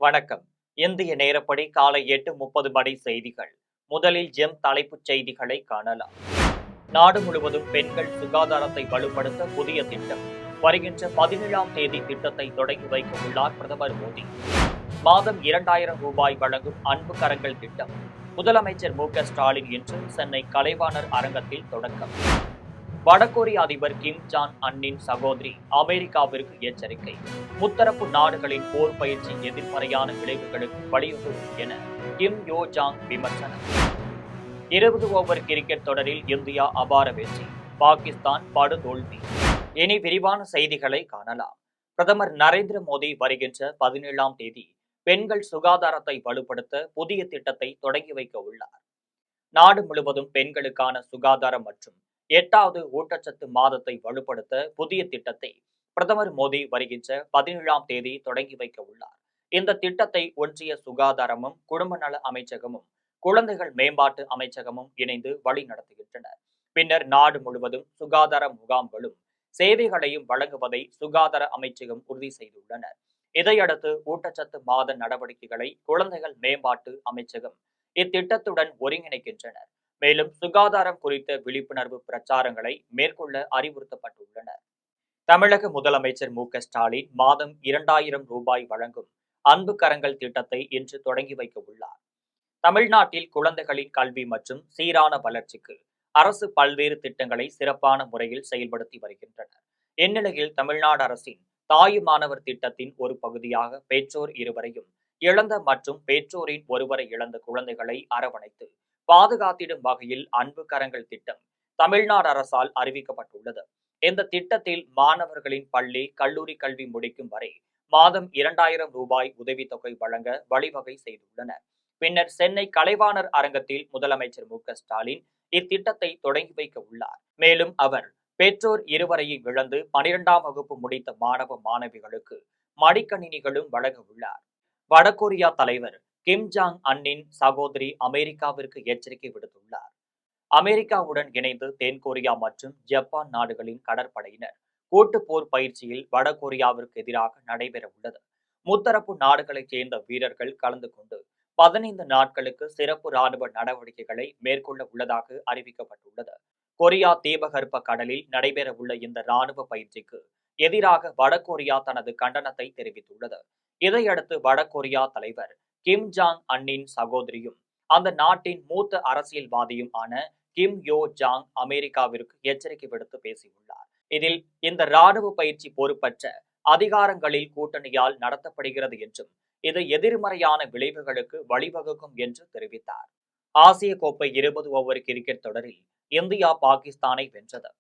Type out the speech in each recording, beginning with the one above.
வணக்கம். இந்திய நேரப்படி காலை 8:30 மணி செய்திகள். முதலில் தலைப்புச் செய்திகளை காணலாம். நாடு முழுவதும் பெண்கள் சுகாதாரத்தை வலுப்படுத்த புதிய திட்டம். வருகின்ற 17ஆம் தேதி திட்டத்தை தொடங்கி வைக்க உள்ளார் பிரதமர் மோடி. மாதம் 2000 ரூபாய் வழங்கும் அன்பு கரங்கள் திட்டம். முதலமைச்சர் மு.க.ஸ்டாலின் இன்று சென்னை கலைவாணர் அரங்கத்தில் தொடக்கம். வடகொரிய அதிபர் கிம் ஜாங் அன்னின் சகோதரி அமெரிக்காவிற்கு எச்சரிக்கை. முத்தரப்பு நாடுகளின் போர் பயிற்சி எதிர்மறையான விளைவுகளுக்கு வழிவகுக்கும் என கிம் யோ ஜாங் விமர்சனம். 20 ஓவர் கிரிக்கெட் தொடரில் இந்தியா அபார வெற்றி, பாகிஸ்தான் படுதோல்வி. இனி விரிவான செய்திகளை காணலாம். பிரதமர் நரேந்திர மோடி வருகின்ற 17ஆம் தேதி பெண்கள் சுகாதாரத்தை வலுப்படுத்த புதிய திட்டத்தை தொடங்கி வைக்க உள்ளார். நாடு முழுவதும் பெண்களுக்கான சுகாதாரம் மற்றும் 8வது ஊட்டச்சத்து மாதத்தை வலுப்படுத்த புதிய திட்டத்தை பிரதமர் மோடி வருகின்ற 17ஆம் தேதி தொடங்கி வைக்க உள்ளார். இந்த திட்டத்தை ஒன்றிய சுகாதாரமும் குடும்ப நல அமைச்சகமும் குழந்தைகள் மேம்பாட்டு அமைச்சகமும் இணைந்து வழி நடத்துகின்றனர். பின்னர் நாடு முழுவதும் சுகாதார முகாம்களும் சேவைகளையும் வழங்குவதை சுகாதார அமைச்சகம் உறுதி செய்துள்ளனர். இதையடுத்து ஊட்டச்சத்து மாத நடவடிக்கைகளை குழந்தைகள் மேம்பாட்டு அமைச்சகம் இத்திட்டத்துடன் ஒருங்கிணைக்கின்றனர். மேலும் சுகாதாரம் குறித்த விழிப்புணர்வு பிரச்சாரங்களை மேற்கொள்ள அறிவுறுத்தப்பட்டுள்ளனர். தமிழக முதலமைச்சர் மு.க.ஸ்டாலின் மாதம் 2000 ரூபாய் வழங்கும் அன்பு கரங்கள் திட்டத்தை இன்று தொடங்கி வைக்க உள்ளார். தமிழ்நாட்டில் குழந்தைகளின் கல்வி மற்றும் சீரான வளர்ச்சிக்கு அரசு பல்வேறு திட்டங்களை சிறப்பான முறையில் செயல்படுத்தி வருகின்றனர். இந்நிலையில் தமிழ்நாடு அரசின் தாயுமானவர் திட்டத்தின் ஒரு பகுதியாக பெற்றோர் இருவரையும் இழந்த மற்றும் பெற்றோரின் ஒருவரை இழந்த குழந்தைகளை அரவணைத்து பாதுகாத்திடும் வகையில் அன்பு கரங்கள் திட்டம் தமிழ்நாடு அரசால் அறிவிக்கப்பட்டுள்ளது. இந்த திட்டத்தில் மாணவர்களின் பள்ளி கல்லூரி கல்வி முடிக்கும் வரை மாதம் 2000 ரூபாய் உதவித்தொகை வழங்க வழிவகை செய்துள்ளனர். பின்னர் சென்னை கலைவாணர் அரங்கத்தில் முதலமைச்சர் மு.க.ஸ்டாலின் இத்திட்டத்தை தொடங்கி வைக்க உள்ளார். மேலும் அவர் பெற்றோர் இருவரையும் இழந்து 12ஆம் வகுப்பு முடித்த மாணவ மாணவிகளுக்கு மடிக்கணினிகளும் வழங்க உள்ளார். வடகொரியா தலைவர் கிம் ஜாங் அன்னின் சகோதரி அமெரிக்காவிற்கு எச்சரிக்கை விடுத்துள்ளார். அமெரிக்காவுடன் இணைந்து தென்கொரியா மற்றும் ஜப்பான் நாடுகளின் கடற்படையினர் கூட்டு போர் பயிற்சியில் வடகொரியாவிற்கு எதிராக நடைபெற உள்ளது. முத்தரப்பு நாடுகளைச் சேர்ந்த வீரர்கள் கலந்து கொண்டு 15 நாட்களுக்கு சிறப்பு ராணுவ நடவடிக்கைகளை மேற்கொள்ள உள்ளதாக அறிவிக்கப்பட்டுள்ளது. கொரியா தீபகற்ப கடலில் நடைபெற உள்ள இந்த ராணுவ பயிற்சிக்கு எதிராக வடகொரியா தனது கண்டனத்தை தெரிவித்துள்ளது. இதையடுத்து வடகொரியா தலைவர் கிம் ஜாங் அன்னின் சகோதரியும் அந்த நாட்டின் மூத்த அரசியல்வாதியும் ஆன கிம் யோ ஜாங் அமெரிக்காவிற்கு எச்சரிக்கை விடுத்து பேசியுள்ளார். இதில் இந்த ராணுவ பயிற்சி பொறுப்பற்ற அதிகாரங்களில் கூட்டணியால் நடத்தப்படுகிறது என்றும் இது எதிர்மறையான விளைவுகளுக்கு வழிவகுக்கும் என்று தெரிவித்தார். ஆசிய கோப்பை 20 ஓவர் கிரிக்கெட் தொடரில் இந்தியா பாகிஸ்தானை வென்றது.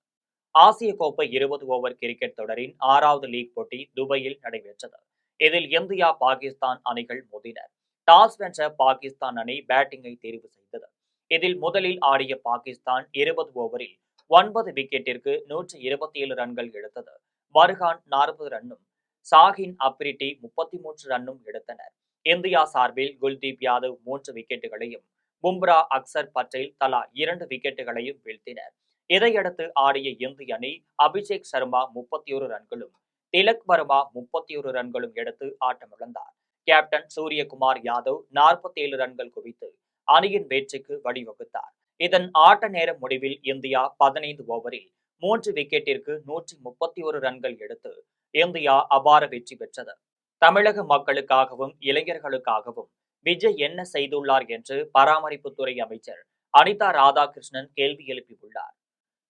ஆசிய கோப்பை 20 ஓவர் கிரிக்கெட் தொடரின் 6வது லீக் போட்டி துபாயில் நடைபெற்றது. இதில் இந்தியா பாகிஸ்தான் அணிகள் மோதின. டாஸ் வென்ற பாகிஸ்தான் அணி பேட்டிங்கை தேர்வு செய்தது. இதில் முதலில் ஆடிய பாகிஸ்தான் 20 ஓவரில் 9 விக்கெட்டிற்கு 127 ரன்கள் எடுத்தது. பர்ஹான் 40 ரன்னும் சாஹின் அப்ரிட்டி 33 ரன்னும் எடுத்தனர். இந்தியா சார்பில் குல்தீப் யாதவ் 3 விக்கெட்டுகளையும் பும்ரா அக்சர் பட்டேல் தலா 2 விக்கெட்டுகளையும் வீழ்த்தினர். இதையடுத்து ஆடிய இந்திய அணி அபிஷேக் சர்மா 31 ரன்களும் திலக் வர்மா 31 ரன்களும் எடுத்து ஆட்டமிழந்தார். கேப்டன் சூரியகுமார் யாதவ் 47 ரன்கள் குவித்து அணியின் வெற்றிக்கு வழிவகுத்தார். இதன் ஆட்ட நேர முடிவில் இந்தியா 15 ஓவரில் 3 விக்கெட்டிற்கு 131 ரன்கள் எடுத்து இந்தியா அபார வெற்றி பெற்றது. தமிழக மக்களுக்காகவும் இளைஞர்களுக்காகவும் விஜய் என்ன செய்துள்ளார் என்று பராமரிப்புத்துறை அமைச்சர் அனிதா ராதாகிருஷ்ணன் கேள்வி எழுப்பியுள்ளார்.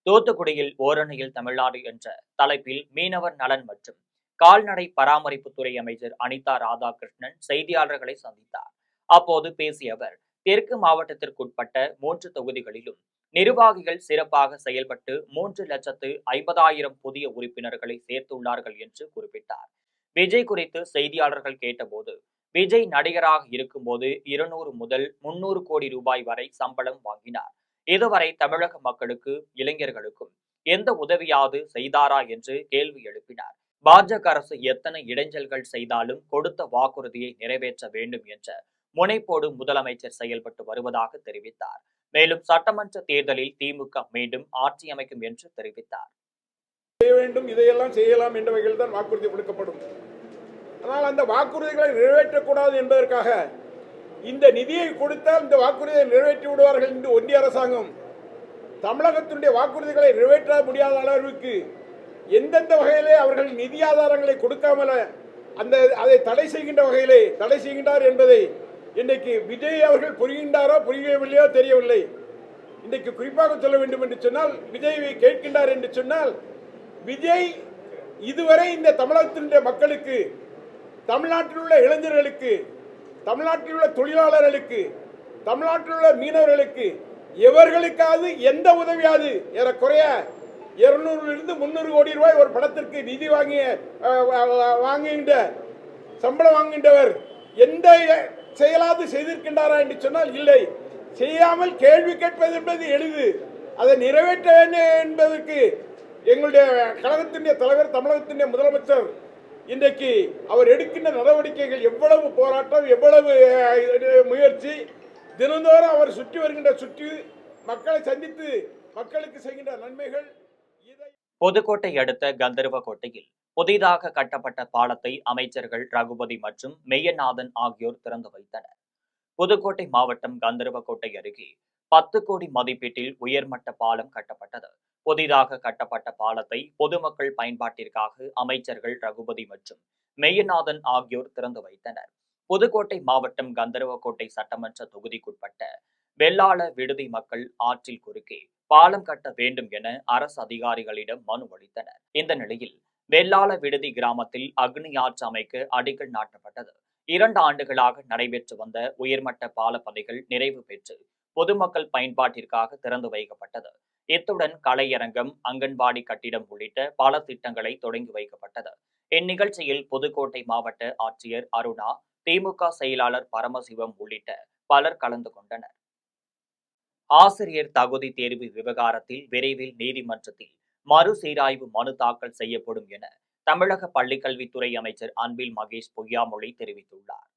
தூத்துக்குடியில் ஓரணியில் தமிழ்நாடு என்ற தலைப்பில் மீனவர் நலன் மற்றும் கால்நடை பராமரிப்புத்துறை அமைச்சர் அனிதா ராதாகிருஷ்ணன் செய்தியாளர்களை சந்தித்தார். அப்போது பேசிய அவர் தெற்கு மாவட்டத்திற்குட்பட்ட 3 தொகுதிகளிலும் நிர்வாகிகள் சிறப்பாக செயல்பட்டு 3,50,000 புதிய உறுப்பினர்களை சேர்த்துள்ளார்கள் என்று குறிப்பிட்டார். விஜய் குறித்து செய்தியாளர்கள் கேட்டபோது விஜய் நடிகராக இருக்கும்போது 200 முதல் 300 கோடி ரூபாய் வரை சம்பளம் வாங்கினார். இதுவரை தமிழக மக்களுக்கு இளைஞர்களுக்கும் எந்த உதவியாவது செய்தாரா என்று கேள்வி எழுப்பினார். பாஜக அரசு எத்தனை இடைஞ்சல்கள் செய்தாலும் கொடுத்த வாக்குறுதியை நிறைவேற்ற வேண்டும் என்ற முனைப்போடு முதலமைச்சர் செயல்பட்டு வருவதாக தெரிவித்தார். மேலும் சட்டமன்ற தேர்தலில் திமுக மீண்டும் ஆட்சி அமைக்கும் என்று தெரிவித்தார். இதையெல்லாம் செய்யலாம் என்ற வகையில் தான் வாக்குறுதி கொடுக்கப்படும். ஆனால் அந்த வாக்குறுதிகளை நிறைவேற்றக்கூடாது என்பதற்காக இந்த நிதியை கொடுத்தால் இந்த வாக்குறுதியை நிறைவேற்றி விடுவார்கள் என்று ஒன்றிய அரசாங்கம் தமிழகத்தினுடைய வாக்குறுதிகளை நிறைவேற்ற முடியாத அளவிற்கு எந்தெந்த வகையிலே அவர்கள் நிதி ஆதாரங்களை கொடுக்காமல் அதை தடை செய்கின்ற வகையிலே தடை செய்கின்றார் என்பதை இன்றைக்கு விஜய் அவர்கள் புரிகின்றாரோ புரியவில்லையோ தெரியவில்லை. இன்றைக்கு குறிப்பாக சொல்ல வேண்டும் என்று சொன்னால், விஜயை கேட்கின்றார் என்று சொன்னால், விஜய் இதுவரை இந்த தமிழகத்தினுடைய மக்களுக்கு, தமிழ்நாட்டில் உள்ள இளைஞர்களுக்கு, தமிழ்நாட்டில் உள்ள தொழிலாளர்களுக்கு, தமிழ்நாட்டில் உள்ள மீனவர்களுக்கு எவர்களுக்காவது எந்த உதவியாவது ஏறக்குறைய 200 300 கோடி ரூபாய் ஒரு படத்திற்கு நிதி வாங்குகின்ற சம்பளம் வாங்குகின்றவர் எந்த செயலாவது செய்திருக்கின்றாரா என்று சொன்னால் இல்லை. செய்யாமல் கேள்வி கேட்பது என்பது எளிது, அதை நிறைவேற்ற வேண்டும் என்பதற்கு எங்களுடைய கழகத்தினுடைய தலைவர், தமிழகத்தினுடைய முதலமைச்சர் இன்றைக்கு அவர் எடுக்கின்ற நடவடிக்கைகள், எவ்வளவு போராட்டம், எவ்வளவு முயற்சி, தினந்தோறும் அவர் சுற்றி மக்களை சந்தித்து மக்களுக்கு செய்கின்ற நன்மைகள். புதுக்கோட்டை அடுத்த கந்தர்வக்கோட்டையில் புதிதாக கட்டப்பட்ட பாலத்தை அமைச்சர்கள் ரகுபதி மற்றும் மெய்யநாதன் ஆகியோர் திறந்து வைத்தனர். புதுக்கோட்டை மாவட்டம் கந்தர்வக்கோட்டை அருகே 10 கோடி மதிப்பீட்டில் உயர்மட்ட பாலம் கட்டப்பட்டது. புதிதாக கட்டப்பட்ட பாலத்தை பொதுமக்கள் பயன்பாட்டிற்காக அமைச்சர்கள் ரகுபதி மற்றும் மெய்யநாதன் ஆகியோர் திறந்து வைத்தனர். புதுக்கோட்டை மாவட்டம் கந்தர்வக்கோட்டை சட்டமன்ற தொகுதிக்குட்பட்ட வெள்ளாள விடுதி மக்கள் ஆற்றில் குறுக்கே பாலம் கட்ட வேண்டும் என அரசு அதிகாரிகளிடம் மனு அளித்தனர். இந்த நிலையில் வெள்ளாள விடுதி கிராமத்தில் அக்னி ஆற்று அமைக்க அடிக்கல் நாட்டப்பட்டது. 2 ஆண்டுகளாக நடைபெற்று வந்த உயர்மட்ட பால பணிகள் நிறைவு பெற்று பொதுமக்கள் பயன்பாட்டிற்காக திறந்து வைக்கப்பட்டது. இத்துடன் கலையரங்கம், அங்கன்வாடி கட்டிடம் உள்ளிட்ட பல திட்டங்களை தொடங்கி வைக்கப்பட்டது. இந்நிகழ்ச்சியில் புதுக்கோட்டை மாவட்ட ஆட்சியர் அருணா, திமுக செயலாளர் பரமசிவம் உள்ளிட்ட பலர் கலந்து கொண்டனர். ஆசிரியர் தகுதி தேர்வு விவகாரத்தில் விரைவில் நீதிமன்றத்தில் மறுசீராய்வு மனு தாக்கல் செய்யப்படும் என தமிழக பள்ளிக்கல்வித்துறை அமைச்சர் அன்பில் மகேஷ் பொய்யாமொழி தெரிவித்துள்ளார்.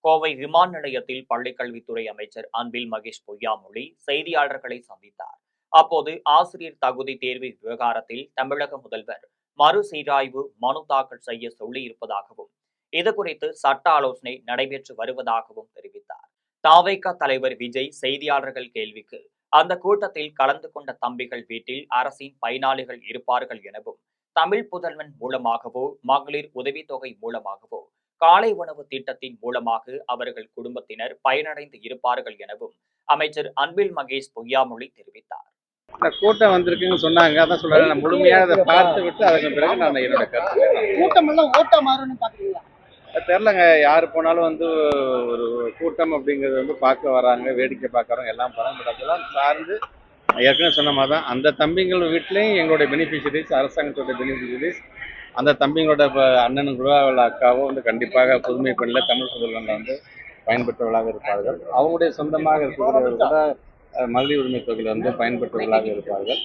கோவை விமான நிலையத்தில் பள்ளிக்கல்வித்துறை அமைச்சர் அன்பில் மகேஷ் பொய்யாமொழி செய்தியாளர்களை சந்தித்தார். அப்போது ஆசிரியர் தகுதி தேர்வு விவகாரத்தில் தமிழக முதல்வர் மறுசீராய்வு மனு தாக்கல் செய்ய சொல்லியிருப்பதாகவும், இதுகுறித்து சட்ட ஆலோசனை நடைபெற்று வருவதாகவும் தெரிவித்தார். தாவேகா தலைவர் விஜய் செய்தியாளர்கள் கேள்விக்கு அந்த கூட்டத்தில் கலந்து கொண்ட தம்பிகள் வீட்டில் அரசின் பயனாளிகள் இருப்பார்கள் எனவும், தமிழ் புதல்வன் மூலமாகவோ, மகளிர் உதவித்தொகை மூலமாகவோ, காலை உணவு திட்டத்தின் மூலமாக அவர்கள் குடும்பத்தினர் பயனடைந்து இருப்பார்கள் எனவும் அமைச்சர் அன்பில் மகேஷ் பொய்யாமொழி தெரிவித்தார். இந்த கூட்டம் வந்திருக்குன்னு சொன்னாங்க, அதான் சொல்றேன். நான் முழுமையாக அதை பார்த்து விட்டு அதுக்கு பிறகு நான் என்னோட கருத்து. கூட்டம் எல்லாம் ஓட்ட மாறும்னு பாக்குறீங்களா? தெரிலங்க, யாரு போனாலும் ஒரு கூட்டம் அப்படிங்கிறது பார்க்க வராங்க, வேடிக்கை பார்க்கறோம், எல்லாம் போறாங்க. பட் அதெல்லாம் சார்ந்து ஏற்கனவே சொன்ன மாதிரி தான் அந்த தம்பிங்கள் வீட்லேயும் எங்களுடைய பெனிஃபிஷரிஸ், அரசாங்கத்தோட பெனிஃபிஷரிஸ், அந்த தம்பிங்களோட அண்ணனுங்களோ அக்காவோ கண்டிப்பாக புதுமை பெண்ணில் தமிழ் புதல்வனில் பயன்பெற்றவர்களாக இருப்பார்கள். அவங்களுடைய சொந்தமாக இருக்கக்கூடியவர்கள் கூட மகளிர் உரிமை தொகையில் பயன்பெற்றவர்களாக இருப்பார்கள்.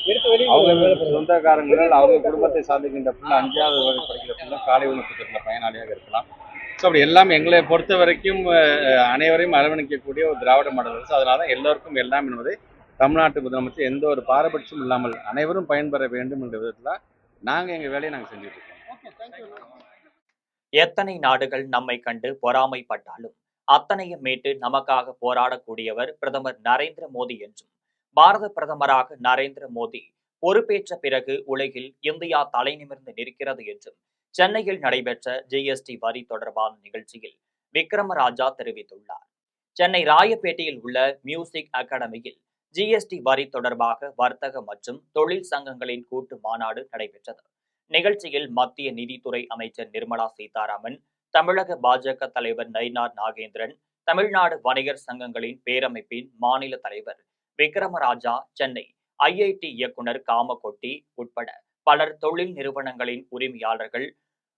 அவங்க சொந்தக்காரங்கள், அவங்க குடும்பத்தை சாதிக்கின்ற பிள்ளை, 5வது வரை படிக்கிற பிள்ளை காலை உணவு திட்டத்தில் பயனாளியாக இருக்கலாம். ஸோ அப்படி எல்லாம் எங்களை பொறுத்த வரைக்கும் அனைவரையும் அரவணைக்கக்கூடிய ஒரு திராவிட மாடல் அரசு. அதனால தான் எல்லோருக்கும் எல்லாம் என்பதை தமிழ்நாட்டு முதலமைச்சர் எந்த ஒரு பாரபட்சமும் இல்லாமல் அனைவரும் பயன்பெற வேண்டும் என்ற விதத்தில் நாங்கள் எங்கள் வேலையை நாங்கள் செஞ்சுட்டு இருக்கோம். எத்தனை நாடுகள் நம்மை கண்டு பொறாமைப்பட்டாலும் அத்தனையும் மீட்டு நமக்காக போராடக்கூடியவர் பிரதமர் நரேந்திர மோடி என்றும், பாரத பிரதமராக நரேந்திர மோடி பொறுப்பேற்ற பிறகு உலகில் இந்தியா தலை நிமிர்ந்து நிற்கிறது என்றும் சென்னையில் நடைபெற்ற ஜிஎஸ்டி வரி தொடர்பான நிகழ்ச்சியில் விக்ரமராஜா தெரிவித்துள்ளார். சென்னை ராயப்பேட்டையில் உள்ள மியூசிக் அகாடமியில் ஜிஎஸ்டி வரி தொடர்பாக வர்த்தக மற்றும் தொழில் சங்கங்களின் கூட்டு மாநாடு நடைபெற்றது. நிகழ்ச்சியில் மத்திய நிதித்துறை அமைச்சர் நிர்மலா சீதாராமன், தமிழக பாஜக தலைவர் நயினார் நாகேந்திரன், தமிழ்நாடு வணிகர் சங்கங்களின் பேரமைப்பின் மாநில தலைவர் விக்ரமராஜா, சென்னை ஐஐடி இயக்குனர் காமகொட்டி உட்பட பலர் தொழில் நிறுவனங்களின் உரிமையாளர்கள்,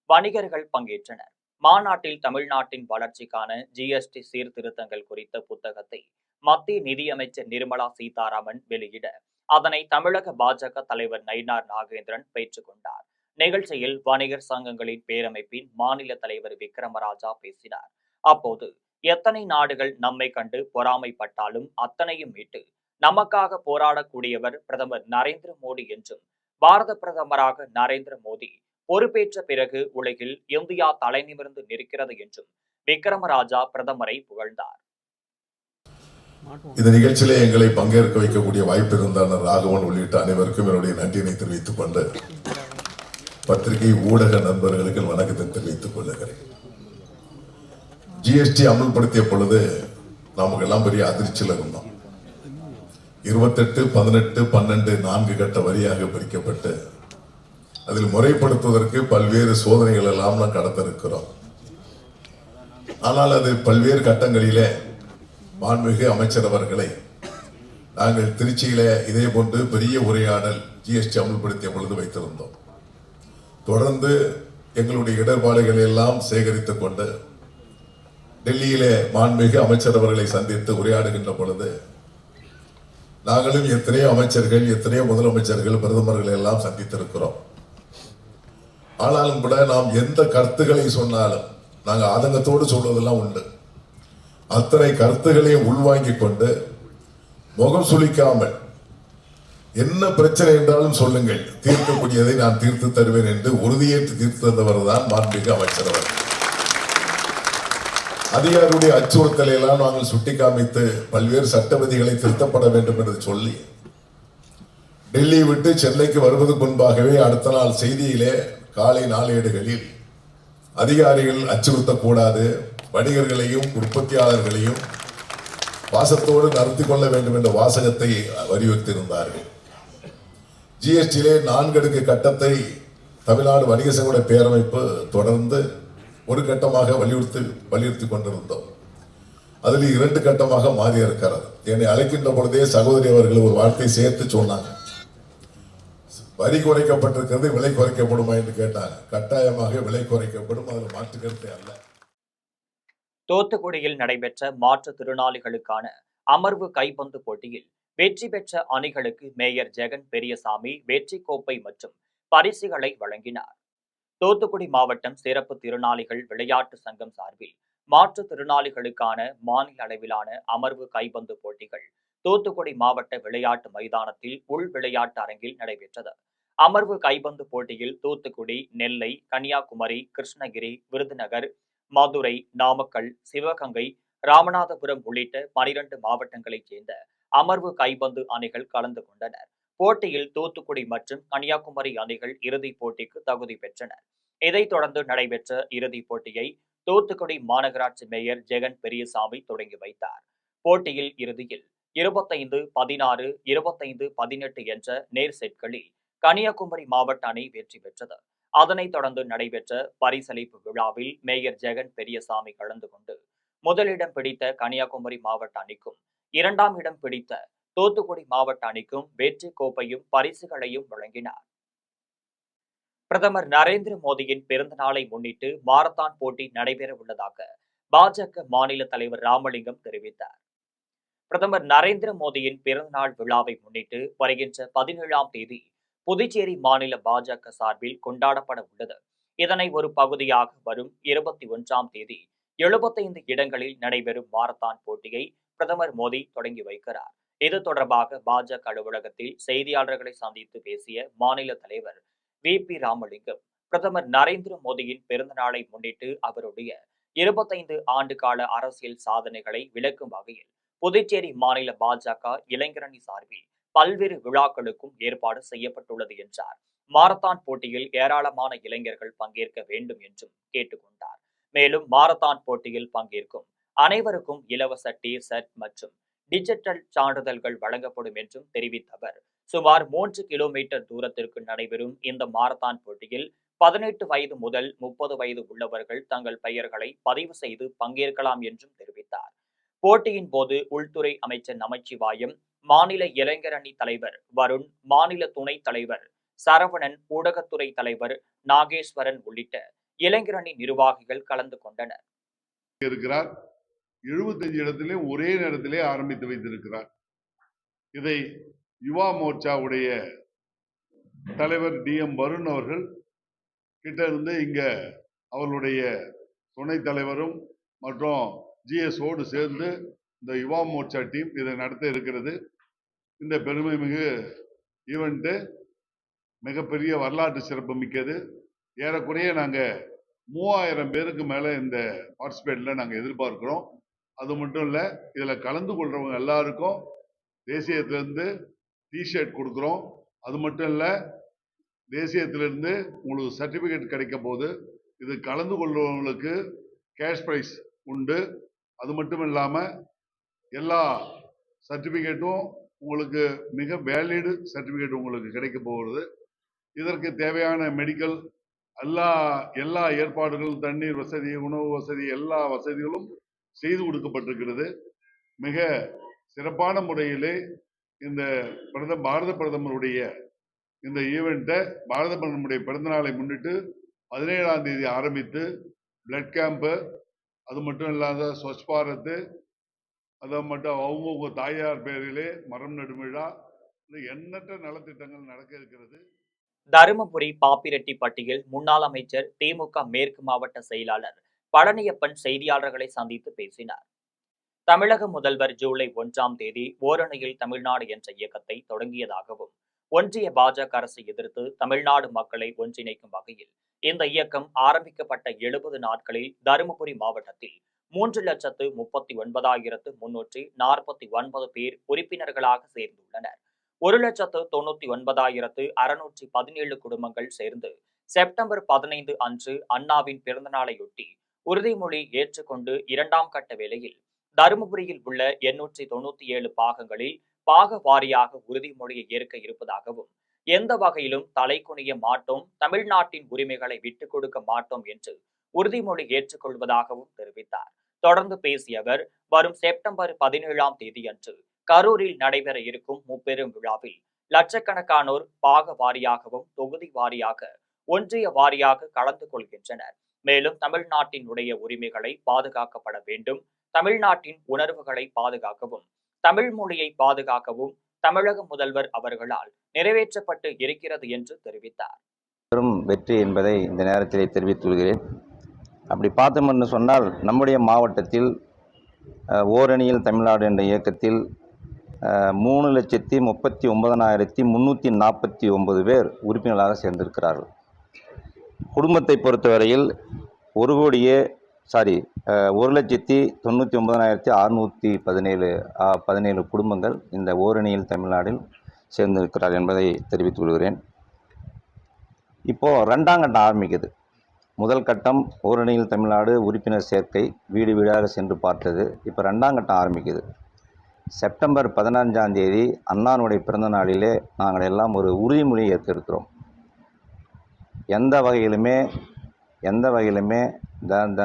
வணிகர்கள் பங்கேற்றனர். மாநாட்டில் தமிழ்நாட்டின் வளர்ச்சிக்கான ஜிஎஸ்டி சீர்திருத்தங்கள் குறித்த புத்தகத்தை மத்திய நிதியமைச்சர் நிர்மலா சீதாராமன் வெளியிட அதனை தமிழக பாஜக தலைவர் நயினார் நாகேந்திரன் பெற்றுக் கொண்டார். நிகழ்ச்சியில் வணிகர் சங்கங்களின் பேரமைப்பின் மாநில தலைவர் விக்ரமராஜா பேசினார். அப்போது எத்தனை நாடுகள் நம்மை கண்டு பொறாமைப்பட்டாலும் அத்தனையும் மீட்டு நமக்காக போராடக்கூடியவர் பிரதமர் நரேந்திர மோடி என்றும், பாரத பிரதமராக நரேந்திர மோடி பொறுப்பேற்ற பிறகு உலகில் இந்தியா தலைநிமிர்ந்து நிற்கிறது என்றும் விக்ரமராஜா பிரதமரை புகழ்ந்தார். இந்த நிகழ்ச்சியிலே எங்களை பங்கேற்க வைக்கக்கூடிய வாய்ப்பு இருந்தான ராகவன் உள்ளிட்ட அனைவருக்கும் என்னுடைய நன்றியினை தெரிவித்துக் கொண்டு பத்திரிகை ஊடக நண்பர்களுக்கு வணக்கத்தை தெரிவித்துக் கொள்ளுகிறேன். ஜிஎஸ்டி அமல்படுத்திய பொழுது நமக்கு எல்லாம் பெரிய அதிர்ச்சியில் இருந்தோம். 28, 18, 12 4 கட்ட வரியாக பிரிக்கப்பட்டு அதில் முறைப்படுத்துவதற்கு பல்வேறு சோதனைகள் எல்லாம் நாம் கடந்திருக்கிறோம். ஆனால் அது பல்வேறு கட்டங்களிலே மாண்புமிகு அமைச்சர் அவர்களை நாங்கள் திருச்சியில இதே போன்று பெரிய உரையாடல் ஜிஎஸ்டி அமல்படுத்திய பொழுது வைத்திருந்தோம். தொடர்ந்து எங்களுடைய இடர்பாடுகளை எல்லாம் சேகரித்துக் கொண்டு டெல்லியிலே மாண்புமிகு அமைச்சர் அவர்களை சந்தித்து உரையாடுகின்ற பொழுது நாங்களும் எத்தனையோ அமைச்சர்கள், எத்தனையோ முதலமைச்சர்கள், பிரதமர்களை எல்லாம் சந்தித்திருக்கிறோம். ஆனாலும் கூட நாம் எந்த கருத்துக்களை சொன்னாலும் நாங்கள் ஆதங்கத்தோடு சொல்வதெல்லாம் உண்டு. அத்தனை கருத்துக்களையும் உள்வாங்கிக் கொண்டு முகம் சுளிக்காமல் என்ன பிரச்சனை என்றாலும் சொல்லுங்கள், தீர்க்கக்கூடியதை நான் தீர்த்து தருவேன் என்று உறுதியேற்று தீர்த்து தந்தவர் தான் மாண்புமிகு அமைச்சர் அவர். அதிகாரியுடைய அச்சுறுத்தலை எல்லாம் நாங்கள் சுட்டிக்காமித்து பல்வேறு சட்ட விதிகளை திருத்தப்பட வேண்டும் என்று சொல்லி டெல்லியை விட்டு சென்னைக்கு வருவதற்கு முன்பாகவே அடுத்த நாள் செய்தியிலே காலை நாளேடுகளில் அதிகாரிகள் அச்சுறுத்தக்கூடாது, வணிகர்களையும் உற்பத்தியாளர்களையும் வாசத்தோடு நடத்தி கொள்ள வேண்டும் என்ற வாசகத்தை வலியுறுத்தியிருந்தார்கள். ஜிஎஸ்டியிலே 4 அடுக்கு கட்டத்தை தமிழ்நாடு வணிக சங்க பேரமைப்பு தொடர்ந்து ஒரு கட்டமாக வலியுறுத்தி கொண்டிருந்தோம். அதில் 2 கட்டமாக மாறி இருக்கிறது. என்னை அழைக்கின்ற பொழுதே சகோதரி அவர்கள் ஒரு வார்த்தை சேர்த்து சொன்னாங்க, வரி குறைக்கப்பட்டிருக்கிறது, விலை குறைக்கப்படுமா என்று கேட்டாங்க. கட்டாயமாக விலை குறைக்கப்படும், அதில் மாற்று கருத்தை அல்ல. தூத்துக்குடியில் நடைபெற்ற மாற்றுத்திறனாளிகளுக்கான அமர்வு கைப்பந்து போட்டியில் வெற்றி பெற்ற அணிகளுக்கு மேயர் ஜெகன் பெரியசாமி வெற்றி கோப்பை மற்றும் பரிசுகளை வழங்கினார். தூத்துக்குடி மாவட்டம் சிறப்பு திறனாளிகள் விளையாட்டு சங்கம் சார்பில் மாற்றுத்திறனாளிகளுக்கான மாநில அளவிலான அமர்வு கைப்பந்து போட்டிகள் தூத்துக்குடி மாவட்ட விளையாட்டு மைதானத்தில் உள் விளையாட்டு அரங்கில் நடைபெற்றது. அமர்வு கைப்பந்து போட்டியில் தூத்துக்குடி, நெல்லை, கன்னியாகுமரி, கிருஷ்ணகிரி, விருதுநகர், மதுரை, நாமக்கல், சிவகங்கை, ராமநாதபுரம் உள்ளிட்ட 12 மாவட்டங்களைச் சேர்ந்த அமர்வு கைப்பந்து அணிகள் கலந்து கொண்டனர். போட்டியில் தூத்துக்குடி மற்றும் கன்னியாகுமரி அணிகள் இறுதிப் போட்டிக்கு தகுதி பெற்றனர். இதைத் தொடர்ந்து நடைபெற்ற இறுதிப் போட்டியை தூத்துக்குடி மாநகராட்சி மேயர் ஜெகன் பெரியசாமி தொடங்கி வைத்தார். போட்டியில் இறுதியில் 25-16, 25-18 என்ற நேர் செட்களில் கன்னியாகுமரி மாவட்ட அணி வெற்றி பெற்றது. அதனைத் தொடர்ந்து நடைபெற்ற பரிசளிப்பு விழாவில் மேயர் ஜெகன் பெரியசாமி கலந்து கொண்டு முதலிடம் பிடித்த கன்னியாகுமரி மாவட்ட அணிக்கும் 2ஆம் இடம் பிடித்த தூத்துக்குடி மாவட்ட அணிக்கும் வெற்றி கோப்பையும் பரிசுகளையும் வழங்கினார். பிரதமர் நரேந்திர மோடியின் பிறந்த நாளை முன்னிட்டு மாரத்தான் போட்டி நடைபெற உள்ளதாக பாஜக மாநில தலைவர் ராமலிங்கம் தெரிவித்தார். பிரதமர் நரேந்திர மோடியின் பிறந்த நாள் விழாவை முன்னிட்டு வருகின்ற 17ஆம் தேதி புதுச்சேரி மாநில பாஜக சார்பில் கொண்டாடப்பட உள்ளது. இதனை ஒரு பகுதியாக வரும் 21ஆம் தேதி 75 இடங்களில் நடைபெறும் மாரத்தான் போட்டியை பிரதமர் மோடி தொடங்கி வைக்கிறார். இது தொடர்பாக பாஜக அலுவலகத்தில் செய்தியாளர்களை சந்தித்து பேசிய மாநில தலைவர் VP ராமலிங்கம், பிரதமர் நரேந்திர மோடியின் பிறந்த நாளை முன்னிட்டு அவருடைய 25 ஆண்டு கால அரசியல் சாதனைகளை விளக்கும் வகையில் புதுச்சேரி மாநில பாஜக இளைஞரணி சார்பில் பல்வேறு விழாக்களுக்கும் ஏற்பாடு செய்யப்பட்டுள்ளது என்றார். மாரத்தான் போட்டியில் ஏராளமான இளைஞர்கள் பங்கேற்க வேண்டும் என்றும் கேட்டுக்கொண்டார். மேலும் மாரத்தான் போட்டியில் பங்கேற்கும் அனைவருக்கும் இலவச டி-ஷர்ட் மற்றும் டிஜிட்டல் சான்றிதழ்கள் வழங்கப்படும் என்றும் தெரிவித்த அவர், சுமார் 3 கிலோமீட்டர் தூரத்திற்கு நடைபெறும் இந்த மாரத்தான் போட்டியில் 18 வயது முதல் 30 வயது உள்ளவர்கள் தங்கள் பெயர்களை பதிவு செய்து பங்கேற்கலாம் என்றும் தெரிவித்தார். போட்டியின் போது உள்துறை அமைச்சர் நமச்சிவாயம், மாநில இளைஞரணி தலைவர் வருண், மாநில துணைத் தலைவர் சரவணன், ஊடகத்துறை தலைவர் நாகேஸ்வரன் உள்ளிட்ட இளைஞரணி நிர்வாகிகள் கலந்து கொண்டனர். 75 இடத்திலே ஒரே நேரத்திலே ஆரம்பித்து வைத்திருக்கிறார். இதை யுவா மோர்ச்சாவுடைய தலைவர் DM வருண் அவர்கள் கிட்ட இருந்து இங்க அவர்களுடைய துணைத் தலைவரும் மற்றும் GSஓடு சேர்ந்து இந்த யுவா மோர்ச்சா டீம் இதை நடத்த இருக்கிறது. இந்த பெருமை மிகு ஈவெண்ட் மிகப்பெரிய வரலாற்று சிறப்பு மிக்கது. ஏறக்குறைய நாங்கள் 3000 பேருக்கு மேலே இந்த பார்ட்டிசிபேட்டில் நாங்கள் எதிர்பார்க்குறோம். அது மட்டும் இல்லை, இதில் கலந்து கொள்கிறவங்க எல்லாருக்கும் தேசியத்திலேருந்து டிஷர்ட் கொடுக்குறோம். அது மட்டும் இல்லை, தேசியத்திலேருந்து உங்களுக்கு சர்டிஃபிகேட் கிடைக்க போது. இது கலந்து கொள்கிறவங்களுக்கு கேஷ் ப்ரைஸ் உண்டு. அது மட்டும் இல்லாமல் எல்லா சர்டிஃபிகேட்டும் உங்களுக்கு மிக வேலிடு சர்டிஃபிகேட் உங்களுக்கு கிடைக்க போகிறது. இதற்கு தேவையான மெடிக்கல் எல்லா ஏற்பாடுகளும், தண்ணீர் வசதி, உணவு வசதி, எல்லா வசதிகளும் செய்து கொடுக்கப்பட்டிருக்கிறது. மிக சிறப்பான முறையிலே இந்த பாரத பிரதமருடைய இந்த ஈவெண்ட்டை பாரத பிரதமருடைய பிறந்தநாளை முன்னிட்டு 17ஆம் தேதி ஆரம்பித்து பிளட் கேம்ப்பு, அது மட்டும் இல்லாத ஸ்வச் பாரத், அதை மட்டும் அவங்கவுங்க தாயார் பேரிலே மரம் நடும் விழா, எண்ணற்ற நலத்திட்டங்கள் நடக்க இருக்கிறது. தருமபுரி பாப்பிரெட்டிப்பட்டியில் முன்னாள் அமைச்சர் திமுக மேற்கு மாவட்ட செயலாளர் பழனியப்பன் செய்தியாளர்களை சந்தித்து பேசினார். தமிழக முதல்வர் ஜூலை 1ஆம் தேதி ஓரணியில் தமிழ்நாடு என்ற இயக்கத்தை தொடங்கியதாகவும், ஒன்றிய பாஜக அரசை எதிர்த்து தமிழ்நாடு மக்களை ஒன்றிணைக்கும் வகையில் இந்த இயக்கம் ஆரம்பிக்கப்பட்ட 70 நாட்களில் தருமபுரி மாவட்டத்தில் 3,39,349 பேர் உறுப்பினர்களாக சேர்ந்துள்ளனர். 1,99,617 குடும்பங்கள் சேர்ந்து செப்டம்பர் 15 அன்று அண்ணாவின் பிறந்தநாளையொட்டி உறுதிமொழி ஏற்றுக்கொண்டு 2ஆம் கட்ட வேளையில் தருமபுரியில் உள்ள 897 பாகங்களில் பாக வாரியாக உறுதிமொழியை ஏற்க இருப்பதாகவும், எந்த வகையிலும் தலைகுனிய மாட்டோம், தமிழ்நாட்டின் உரிமைகளை விட்டுக் கொடுக்க மாட்டோம் என்று உறுதிமொழி ஏற்றுக்கொள்வதாகவும் தெரிவித்தார். தொடர்ந்து பேசிய அவர், வரும் செப்டம்பர் 17ஆம் தேதி அன்று கரூரில் நடைபெற இருக்கும் முப்பெரும் விழாவில் லட்சக்கணக்கானோர் பாக வாரியாகவும் தொகுதி வாரியாக ஒன்றிய வாரியாக கலந்து கொள்கின்றனர். மேலும் தமிழ்நாட்டினுடைய உரிமைகளை பாதுகாக்கப்பட வேண்டும், தமிழ்நாட்டின் உணர்வுகளை பாதுகாக்கவும், தமிழ் மொழியை பாதுகாக்கவும் தமிழக முதல்வர் அவர்களால் நிறைவேற்றப்பட்டு இருக்கிறது என்று தெரிவித்தார். பெரும் வெற்றி என்பதை இந்த நேரத்திலே தெரிவித்துள்ளேன். அப்படி பார்த்தோம்னு சொன்னால், நம்முடைய மாவட்டத்தில் ஓரணியில் தமிழ்நாடு என்ற இயக்கத்தில் 3,39,349 பேர் உறுப்பினர்களாக சேர்ந்திருக்கிறார்கள். குடும்பத்தை பொறுத்தவரையில் 1,99,617 குடும்பங்கள் இந்த ஓரணியில் தமிழ்நாட்டில் சேர்ந்திருக்கிறார் என்பதை தெரிவித்துக் கொள்கிறேன். இப்போது 2ஆம் கட்டம் ஆரம்பிக்குது. முதல் கட்டம் ஓரணியில் தமிழ்நாடு உறுப்பினர் சேர்க்கை, வீடு வீடாக சென்று பார்த்தது. இப்போ 2ஆம் கட்டம் ஆரம்பிக்குது. செப்டம்பர் 15ஆம் தேதி அண்ணானுடைய பிறந்த நாளிலே நாங்கள் எல்லாம் ஒரு உறுதிமொழி ஏற்க இருக்கிறோம். எந்த வகையிலுமே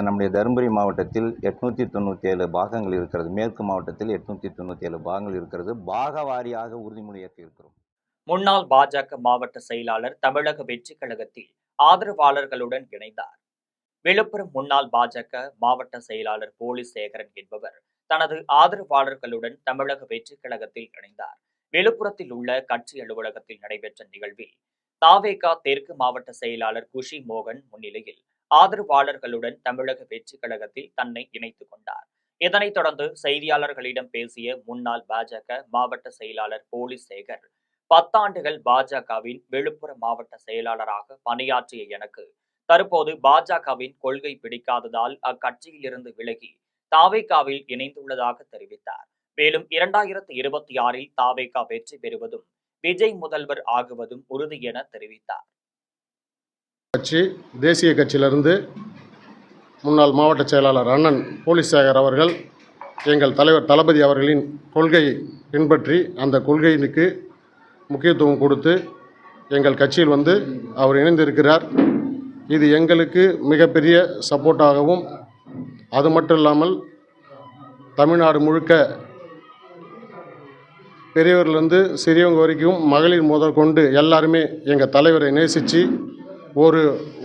நம்முடைய தருமபுரி மாவட்டத்தில் 897 பாகங்கள் இருக்கிறது. மேற்கு மாவட்டத்தில் 897 பாகங்கள் இருக்கிறது. பாக வாரியாக உறுதிமொழி ஏற்க இருக்கிறோம். முன்னாள் பாஜக மாவட்ட செயலாளர் தமிழக வெற்றி கழகத்தில் ஆதரவாளர்களுடன் இணைந்தார். விழுப்புரம் முன்னாள் பாஜக மாவட்ட செயலாளர் போலீஸ் சேகரன் என்பவர் தனது ஆதரவாளர்களுடன் தமிழக வெற்றி கழகத்தில் இணைந்தார். விழுப்புரத்தில் உள்ள கட்சி அலுவலகத்தில் நடைபெற்ற நிகழ்வில் தாவேக தெற்கு மாவட்ட செயலாளர் குஷி மோகன் முன்னிலையில் ஆதரவாளர்களுடன் தமிழக வெற்றி கழகத்தில் தன்னை இணைத்துக் கொண்டார். இதனைத் தொடர்ந்து செய்தியாளர்களிடம் பேசிய முன்னாள் பாஜக மாவட்ட செயலாளர் போலீஸ் சேகர், 10 ஆண்டுகள் பாஜகவின் விழுப்புரம் மாவட்ட செயலாளராக பணியாற்றிய எனக்கு தற்போது பாஜகவின் கொள்கை பிடிக்காததால் அக்கட்சியில் இருந்து விலகி தாவேகாவில் இணைந்துள்ளதாக தெரிவித்தார். மேலும் 2026 தாவேகா வெற்றி பெறுவதும் விஜய் முதல்வர் ஆகுவதும் உறுதி என தெரிவித்தார். தேசிய கட்சியிலிருந்து முன்னாள் மாவட்ட செயலாளர் அண்ணன் போலீஸ் சேகர் அவர்கள் எங்கள் தலைவர் தளபதி அவர்களின் கொள்கையை பின்பற்றி அந்த கொள்கைக்கு முக்கியத்துவம் கொடுத்து எங்கள் கட்சியில் அவர் இணைந்திருக்கிறார். இது எங்களுக்கு மிகப்பெரிய சப்போர்ட்டாகவும், அது மட்டும் இல்லாமல் தமிழ்நாடு முழுக்க பெரியவர்லேருந்து சிறியவங்க வரைக்கும் மகளிர் முதற்கொண்டு எல்லாருமே எங்கள் தலைவரை நேசித்து ஒரு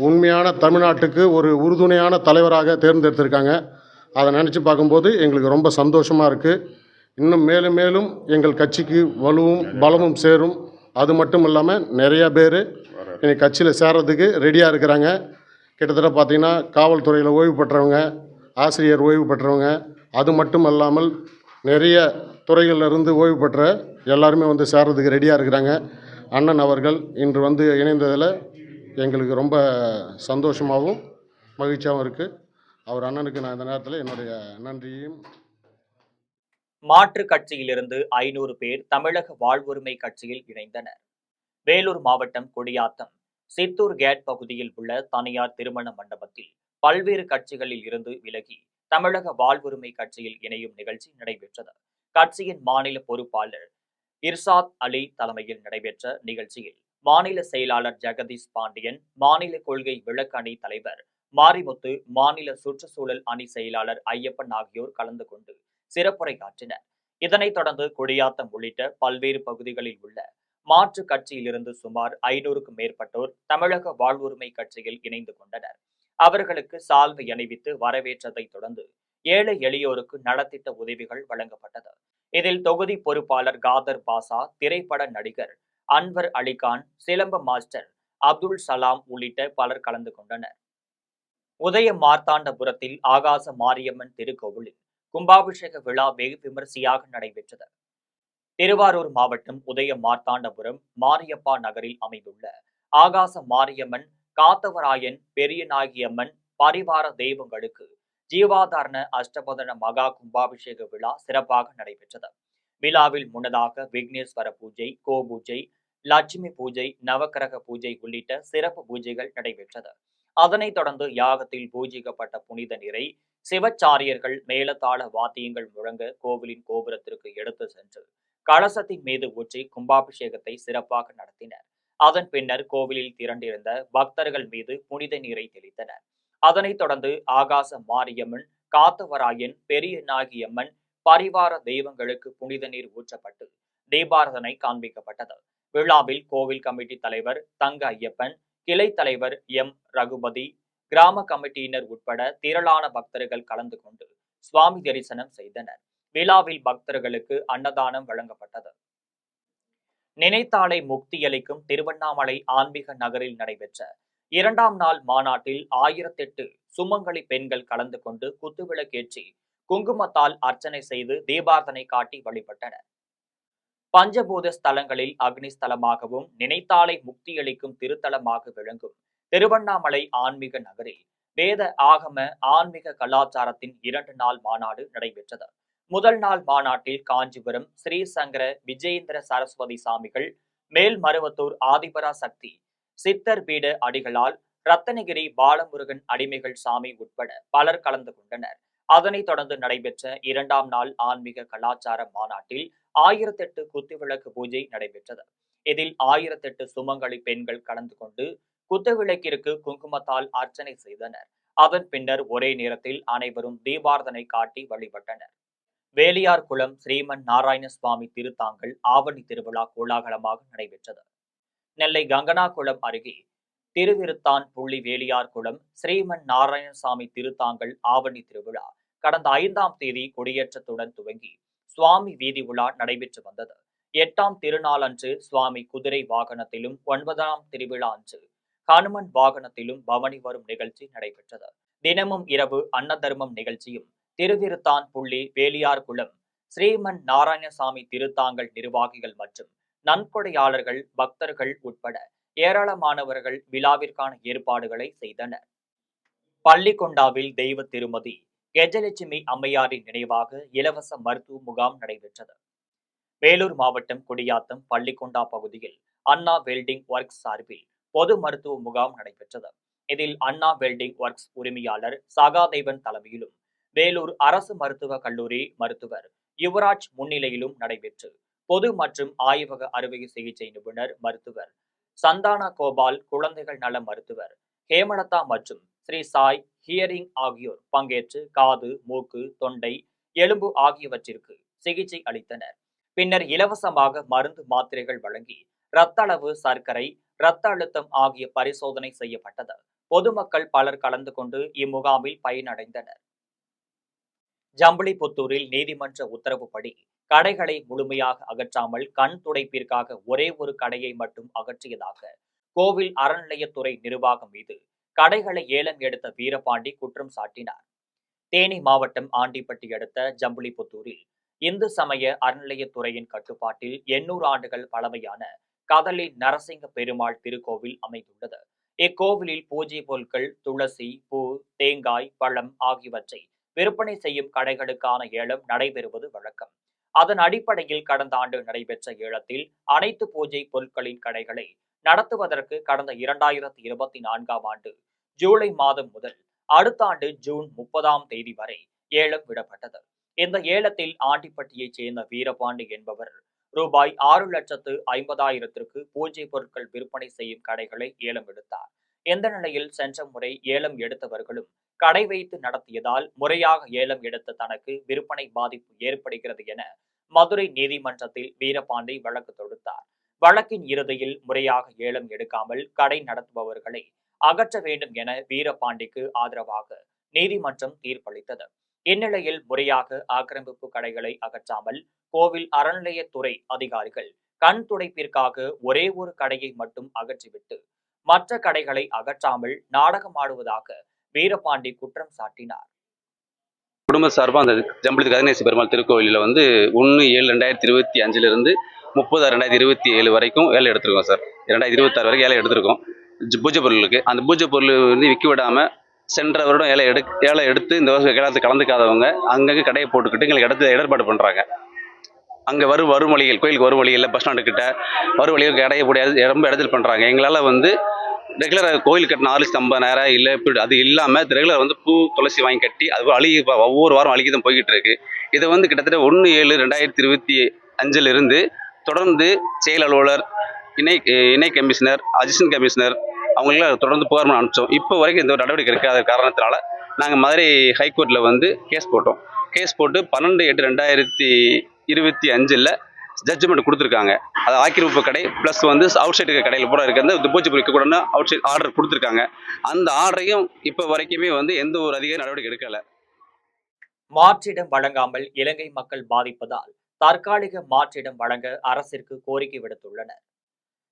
உண்மையான தமிழ்நாட்டுக்கு ஒரு உறுதுணையான தலைவராக தேர்ந்தெடுத்திருக்காங்க. அதை நினச்சி பார்க்கும்போது எங்களுக்கு ரொம்ப சந்தோஷமாக இருக்குது. இன்னும் மேலும் மேலும் எங்கள் கட்சிக்கு வலுவும் பலமும் சேரும். அது மட்டும் இல்லாமல் நிறையா பேர் எங்கள் கட்சியில் சேர்றதுக்கு ரெடியாக இருக்கிறாங்க. கிட்டத்தட்ட பார்த்திங்கன்னா காவல்துறையில் ஓய்வு பெற்றவங்க, ஆசிரியர் ஓய்வு பெற்றவங்க, அது மட்டும் இல்லாமல் நிறைய துறைகளிலிருந்து ஓய்வு பெற்ற எல்லாருமே சேர்றதுக்கு ரெடியாக இருக்கிறாங்க. அண்ணன் அவர்கள் இன்று இணைந்ததில் எங்களுக்கு ரொம்ப சந்தோஷமாகவும் மகிழ்ச்சியாகவும் இருக்குது. அவர் அண்ணனுக்கு நான் இந்த நேரத்தில் என்னுடைய நன்றியையும். மாற்றுக் கட்சியிலிருந்து 500 பேர் தமிழக வாழ்வுரிமை கட்சியில் இணைந்தனர். வேலூர் மாவட்டம் குடியாத்தம் சித்தூர் கேட் பகுதியில் உள்ள தனியார் திருமண மண்டபத்தில் பல்வேறு கட்சிகளில் இருந்து விலகி தமிழக வாழ்வுரிமை கட்சியில் இணையும் நிகழ்ச்சி நடைபெற்றது. கட்சியின் மாநில பொறுப்பாளர் இர்சாத் அலி தலைமையில் நடைபெற்ற நிகழ்ச்சியில் மாநில செயலாளர் ஜெகதீஷ் பாண்டியன், மாநில கொள்கை விளக்க அணி தலைவர் மாரிமுத்து, மாநில சுற்றுச்சூழல் அணி செயலாளர் ஐயப்பன் ஆகியோர் கலந்து கொண்டு சிறப்புரையாற்றினர். இதனைத் தொடர்ந்து குடியாத்தம் உள்ளிட்ட பல்வேறு பகுதிகளில் உள்ள மாற்றுக் கட்சியிலிருந்து சுமார் 500க்கும் மேற்பட்டோர் தமிழக வாழ்வுரிமை கட்சியில் இணைந்து கொண்டனர். அவர்களுக்கு சால்வை அணிவித்து வரவேற்றதைத் தொடர்ந்து ஏழை எளியோருக்கு நலத்திட்ட உதவிகள் வழங்கப்பட்டது. இதில் தொகுதி பொறுப்பாளர் காதர் பாசா, திரைப்பட நடிகர் அன்வர் அலிகான், சிலம்ப மாஸ்டர் அப்துல் சலாம் உள்ளிட்ட பலர் கலந்து கொண்டனர். உதய மார்த்தாண்டபுரத்தில் ஆகாச மாரியம்மன் திருக்கோவிலில் கும்பாபிஷேக விழா வெகு விமரிசையாக நடைபெற்றது. திருவாரூர் மாவட்டம் உதய மார்த்தாண்டபுரம் மாரியப்பா நகரில் அமைந்துள்ள ஆகாச மாரியம்மன், காத்தவராயன், பெரியநாயகியம்மன் பரிவார தெய்வங்களுக்கு ஜீவாதாரண அஷ்டபதன மகா கும்பாபிஷேக விழா சிறப்பாக நடைபெற்றது. விழாவில் முன்னதாக விக்னேஸ்வர பூஜை, கோபூஜை, லட்சுமி பூஜை, நவக்கிரக பூஜை உள்ளிட்ட சிறப்பு பூஜைகள் நடைபெற்றது. அதனைத் தொடர்ந்து யாகத்தில் பூஜிக்கப்பட்ட புனித நீரை சிவச்சாரியர்கள் மேலதாள வாத்தியங்கள் முழங்க கோவிலின் கோபுரத்திற்கு எடுத்து சென்று கலசத்தின் மீது ஊற்றி கும்பாபிஷேகத்தை சிறப்பாக நடத்தினர். அதன் பின்னர் கோவிலில் திரண்டிருந்த பக்தர்கள் மீது புனித நீரை தெளித்தனர். அதனைத் தொடர்ந்து ஆகாச மாரியம்மன், காத்தவராயன், பெரிய நாகியம்மன் பரிவார தெய்வங்களுக்கு புனித நீர் ஊற்றப்பட்டு தீபாராதனை காண்பிக்கப்பட்டது. விழாவில் கோவில் கமிட்டி தலைவர் தங்க ஐயப்பன், கிளை தலைவர் எம் ரகுபதி, கிராம கமிட்டியினர் உட்பட திரளான பக்தர்கள் கலந்து கொண்டு சுவாமி தரிசனம் செய்தனர். விழாவில் பக்தர்களுக்கு அன்னதானம் வழங்கப்பட்டது. நினைத்தாலே முக்தியளிக்கும் திருவண்ணாமலை ஆன்மீக நகரில் நடைபெற்ற 2ஆம் நாள் மாநாட்டில் 1008 சுமங்கலி பெண்கள் கலந்து கொண்டு குத்துவிளக்கேற்றி குங்குமத்தால் அர்ச்சனை செய்து தீபார்த்தனை காட்டி வழிபட்டனர். பஞ்சபூத ஸ்தலங்களில் அக்னி ஸ்தலமாகவும் நினைத்தாலே முக்தியளிக்கும் திருத்தலமாக விளங்கும் திருவண்ணாமலை ஆன்மீக நகரில் வேத ஆகம ஆன்மீக கலாச்சாரத்தின் 2 நாள் மாநாடு நடைபெற்றது. முதல் நாள் மாநாட்டில் காஞ்சிபுரம் ஸ்ரீ சங்கர விஜயேந்திர சரஸ்வதி சாமிகள், மேல்மருவத்தூர் ஆதிபரா சக்தி சித்தர் பீட அடிகளால், ரத்தனகிரி பாலமுருகன் அடிமைகள் சாமி உட்பட பலர் கலந்து கொண்டனர். அதனைத் தொடர்ந்து நடைபெற்ற 2ஆம் நாள் ஆன்மீக கலாச்சார மாநாட்டில் 1008 குத்துவிளக்கு பூஜை நடைபெற்றது. இதில் 1008 சுமங்கலி பெண்கள் கலந்து கொண்டு குத்துவிளக்கிற்கு குங்குமத்தால் அர்ச்சனை செய்தனர். அதன் பின்னர் ஒரே நேரத்தில் அனைவரும் தீபார்த்தனை காட்டி வழிபட்டனர். வேலியார்குளம் ஸ்ரீமன் நாராயண சுவாமி திருத்தாங்கல் ஆவணி திருவிழா கோலாகலமாக நடைபெற்றது. நெல்லை கங்கனாகுளம் அருகே திருவிருத்தான் புள்ளி வேலியார்குளம் ஸ்ரீமன் நாராயணசாமி திருத்தாங்கல் ஆவணி திருவிழா கடந்த 5ஆம் தேதி கொடியேற்றத்துடன் துவங்கி சுவாமி வீதி உலா நடைபெற்று வந்தது. 8ஆம் திருநாள் அன்று சுவாமி குதிரை வாகனத்திலும், 9ஆம் திருவிழா அன்று ஹனுமன் வாகனத்திலும் பவனி வரும் நிகழ்ச்சி நடைபெற்றது. தினமும் இரவு அன்னதர்மம் நிகழ்ச்சியும் திருவிருத்தான் புள்ளி வேலியார்குளம் ஸ்ரீமன் நாராயணசாமி திருத்தாங்கல் நிர்வாகிகள் மற்றும் நன்கொடையாளர்கள், பக்தர்கள் உட்பட ஏராளமானவர்கள் விழாவிற்கான ஏற்பாடுகளை செய்தனர். பள்ளிகொண்டாவில் தெய்வ திருமதி கெஜலட்சுமி அம்மையாரின் நினைவாக இலவச மருத்துவ முகாம் நடைபெற்றது. வேலூர் மாவட்டம் குடியாத்தம் பள்ளிகொண்டா பகுதியில் அண்ணா வெல்டிங் ஒர்க்ஸ் சார்பில் பொது மருத்துவ முகாம் நடைபெற்றது. இதில் அண்ணா வெல்டிங் ஒர்க்ஸ் உரிமையாளர் சகாதேவன் தலைமையிலும், வேலூர் அரசு மருத்துவக் கல்லூரி மருத்துவர் யுவராஜ் முன்னிலையிலும் நடைபெற்று பொது மற்றும் ஆய்வக அறுவை சிகிச்சை நிபுணர் மருத்துவர் சந்தானா கோபால், குழந்தைகள் நல மருத்துவர் ஹேமலதா மற்றும் ஸ்ரீ சாய் ஹியரிங் ஆகியோர் பங்கேற்று காது, மூக்கு, தொண்டை, எலும்பு ஆகியவற்றிற்கு சிகிச்சை அளித்தனர். பின்னர் இலவசமாக மருந்து மாத்திரைகள் வழங்கி இரத்த அளவு, சர்க்கரை, இரத்த அழுத்தம் ஆகிய பரிசோதனை செய்யப்பட்டது. பொதுமக்கள் பலர் கலந்து கொண்டு இம்முகாமில் பயனடைந்தனர். ஜம்புலிபுத்தூரில் நீதிமன்ற உத்தரவுப்படி கடைகளை முழுமையாக அகற்றாமல் கண் துடைப்பிற்காக ஒரே ஒரு கடையை மட்டும் அகற்றியதாக கோவில் அறநிலையத்துறை நிர்வாகம் மீது கடைகளை ஏலம் எடுத்த வீரபாண்டி குற்றம் சாட்டினார். தேனி மாவட்டம் ஆண்டிப்பட்டி அடுத்த ஜம்புலிபுத்தூரில் இந்து சமய அறநிலையத்துறையின் கட்டுப்பாட்டில் 800 ஆண்டுகள் பழமையான கதலி நரசிங்க பெருமாள் திருக்கோவில் அமைந்துள்ளது. இக்கோவிலில் பூஜை பொருட்கள், துளசி, பூ, தேங்காய், பழம் ஆகியவற்றை விற்பனை செய்யும் கடைகளுக்கான ஏலம் நடைபெறுவது வழக்கம். அதன் அடிப்படையில் கடந்த ஆண்டு நடைபெற்ற ஏலத்தில் அனைத்து பூஜை பொருட்களின் கடைகளை நடத்துவதற்கு கடந்த 2024ஆம் ஆண்டு ஜூலை மாதம் முதல் அடுத்த ஆண்டு ஜூன் 30ஆம் தேதி வரை ஏலம் விடப்பட்டது. இந்த ஏலத்தில் ஆண்டிப்பட்டியைச் சேர்ந்த வீரபாண்டி என்பவர் ரூபாய் 6,50,000க்கு பூஜை பொருட்கள் விற்பனை செய்யும் கடைகளை ஏலம் எடுத்தார். இந்த நிலையில் சென்ற முறை ஏலம் எடுத்தவர்களும் கடை வைத்து நடத்தியதால் முறையாக ஏலம் எடுத்த தனக்கு விற்பனை பாதிப்பு ஏற்படுகிறது என மதுரை நீதிமன்றத்தில் வீரபாண்டி வழக்கு தொடுத்தார். வழக்கின் இறுதியில் முறையாக ஏலம் எடுக்காமல் கடை நடத்துபவர்களை அகற்ற வேண்டும் என வீரபாண்டிக்கு ஆதரவாக நீதிமன்றம் தீர்ப்பளித்தது. இந்நிலையில் முறையாக ஆக்கிரமிப்பு கடைகளை அகற்றாமல் கோவில் அறநிலையத்துறை அதிகாரிகள் கண் துடைப்பிற்காக ஒரே ஒரு கடையை மட்டும் அகற்றிவிட்டு மற்ற கடைகளை அகற்றாமல் நாடகமாடுவதாக வீரபாண்டி குற்றம் சாட்டினார். குடும்ப சார்பாக அந்த ஜம்பளி கதிரேச பெருமாள் திருக்கோவிலில் 1/7/2025 30/2027 வரைக்கும் ஏலம் எடுத்திருக்கோம் சார். 2026 வரைக்கும் ஏலம் எடுத்திருக்கோம் பூஜை பொருளுக்கு. அந்த பூஜை பொருள் விற்க விடாமல் சென்ற வருடம் ஏலம் எடுத்து இந்த வருஷம் ஏலத்தில் கலந்துக்காதவங்க அங்கங்கே கடையை போட்டுக்கிட்டு எங்களுக்கு இடர்பாடு பண்ணுறாங்க. அங்கே வரும் வழிகள், கோயிலுக்கு வரும் வழிகளில் பஸ் ஸ்டாண்டு கிட்ட வரும் வழிகள் கடையை போட்டு ரொம்ப இடத்தில் பண்ணுறாங்க. எங்களால் ரெகுலராக கோயில் கட்டின 6,50,000 இல்லை இப்படி அது இல்லாமல் ரெகுலர் பூ, துளசி வாங்கி கட்டி அது ஒவ்வொரு வாரம் அழுகி தான் போய்கிட்டு இருக்கு. இதை கிட்டத்தட்ட 1/7/2025 தொடர்ந்து செயல் அலுவலர், இணை கமிஷனர், அசிஸ்டன்ட் கமிஷனர் அவங்களாம் தொடர்ந்து புகார் அனுப்பிச்சோம். இப்போ வரைக்கும் இந்த ஒரு நடவடிக்கை இருக்காத காரணத்தினால நாங்கள் மதுரை ஹைகோர்ட்டில் கேஸ் போட்டோம். கேஸ் போட்டு 12/8/2025 ஜட்ஜ்மெண்ட் கொடுத்துருக்காங்க. அது ஆக்கிரமிப்பு கடை ப்ளஸ் அவுட் சைடு கடையில் பூரா இருக்கிறது பூஜை பொருட்கள் கூட அவுட் சைட் ஆர்டர் கொடுத்துருக்காங்க. அந்த ஆர்டரையும் இப்போ வரைக்குமே எந்த ஒரு அதிகார நடவடிக்கை எடுக்கல. மாற்றிடம் வழங்காமல் இலங்கை மக்கள் பாதிப்பதால் தற்காலிக மாற்றிடம் வழங்க அரசிற்கு கோரிக்கை விடுத்துள்ளனர்.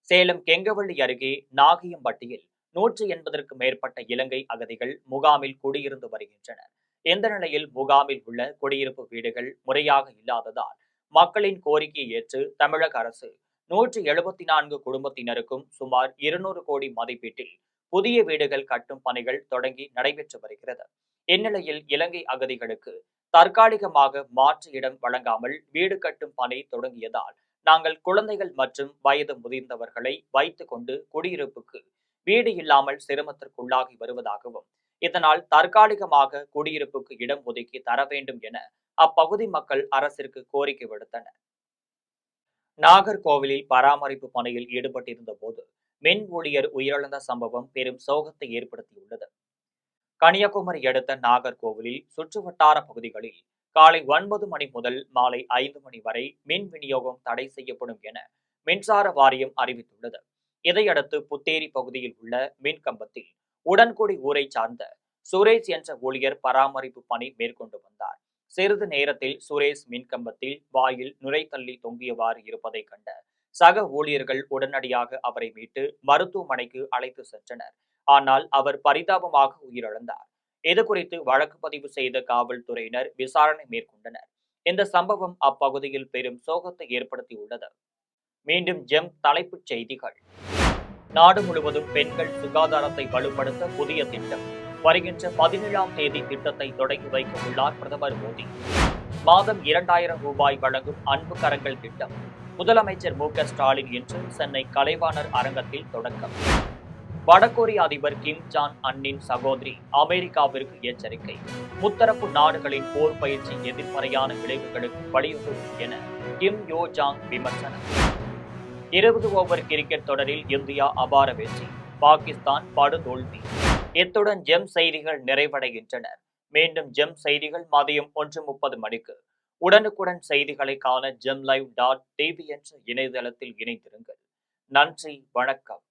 சேலம் கெங்கவள்ளி அருகே நாகியம்பட்டியில் 180க்கும் மேற்பட்ட இலங்கை அகதிகள் முகாமில் குடியிருந்து வருகின்றனர். இந்த நிலையில் முகாமில் உள்ள குடியிருப்பு வீடுகள் முறையாக இல்லாததால் மக்களின் கோரிக்கையை ஏற்று தமிழக அரசு 174 குடும்பத்தினருக்கும் சுமார் 200 கோடி மதிப்பீட்டில் புதிய வீடுகள் கட்டும் பணிகள் தொடங்கி நடைபெற்று வருகிறது. இந்நிலையில் இலங்கை அகதிகளுக்கு தற்காலிகமாக மாற்று இடம் வழங்காமல் வீடு கட்டும் பணி தொடங்கியதால் நாங்கள் குழந்தைகள் மற்றும் வயது முதிர்ந்தவர்களை வைத்துக் கொண்டு குடியிருப்புக்கு வீடு இல்லாமல் சிரமத்திற்குள்ளாகி வருவதாகவும் இதனால் தற்காலிகமாக குடியிருப்புக்கு இடம் ஒதுக்கி தர வேண்டும் என அப்பகுதி மக்கள் அரசிற்கு கோரிக்கை விடுத்தனர். நாகர்கோவிலில் பராமரிப்பு பணியில் ஈடுபட்டிருந்த போது மின் ஊழியர் உயிரிழந்த சம்பவம் பெரும் சோகத்தை ஏற்படுத்தியுள்ளது. கன்னியாகுமரி அடுத்த நாகர்கோவிலில் சுற்றுவட்டார பகுதிகளில் காலை 9 மணி முதல் மாலை 5 மணி வரை மின் விநியோகம் தடை செய்யப்படும் என மின்சார வாரியம் அறிவித்துள்ளது. இதையடுத்து புத்தேரி பகுதியில் உள்ள மின் கம்பத்தில் உடன்குடி ஊரை சார்ந்த சுரேஷ் என்ற ஊழியர் பராமரிப்பு பணி மேற்கொண்டு வந்தார். சிறிது நேரத்தில் சுரேஷ் மின்கம்பத்தில் வாயில் நுரை தள்ளி தொங்கியவாறு இருப்பதை கண்ட சக ஊழியர்கள் உடனடியாக அவரை மீட்டு மருத்துவமனைக்கு அழைத்து சென்றனர். ஆனால் அவர் பரிதாபமாக உயிரிழந்தார். இதுகுறித்து வழக்கு பதிவு செய்த காவல்துறையினர் விசாரணை மேற்கொண்டனர். இந்த சம்பவம் அப்பகுதியில் பெரும் சோகத்தை ஏற்படுத்தியுள்ளது. மீண்டும் ஜெம் தலைப்புச் செய்திகள். நாடு முழுவதும் பெண்கள் சுகாதாரத்தை வலுப்படுத்த புதிய திட்டம். வருகின்ற 17ஆம் தேதி திட்டத்தை தொடங்கி வைக்க உள்ளார் பிரதமர் மோடி. மாதம் 2000 ரூபாய் வழங்கும் அன்பு கரங்கள் திட்டம் முதலமைச்சர் மு.க. ஸ்டாலின் இன்று சென்னை கலைவாணர் அரங்கத்தில் தொடக்கம். வடகொரிய அதிபர் கிம் ஜாங் அன்னின் சகோதரி அமெரிக்காவிற்கு எச்சரிக்கை. முத்தரப்பு நாடுகளின் போர் பயிற்சி எதிர்மறையான விளைவுகளுக்கு வழிவகுக்கும் என கிம் யோ ஜாங் விமர்சனம். 20 ஓவர் கிரிக்கெட் தொடரில் இந்தியா அபார வெற்றி, பாகிஸ்தான் படுதோல்வி. இத்துடன் ஜெம் செய்திகள் நிறைவடைகின்றன. மீண்டும் ஜெம் செய்திகள் மதியம் 1:30 மணிக்கு. உடனுக்குடன் செய்திகளை காண gemlive.tv என்ற இணையதளத்தில் இணைந்திருங்கள். நன்றி, வணக்கம்.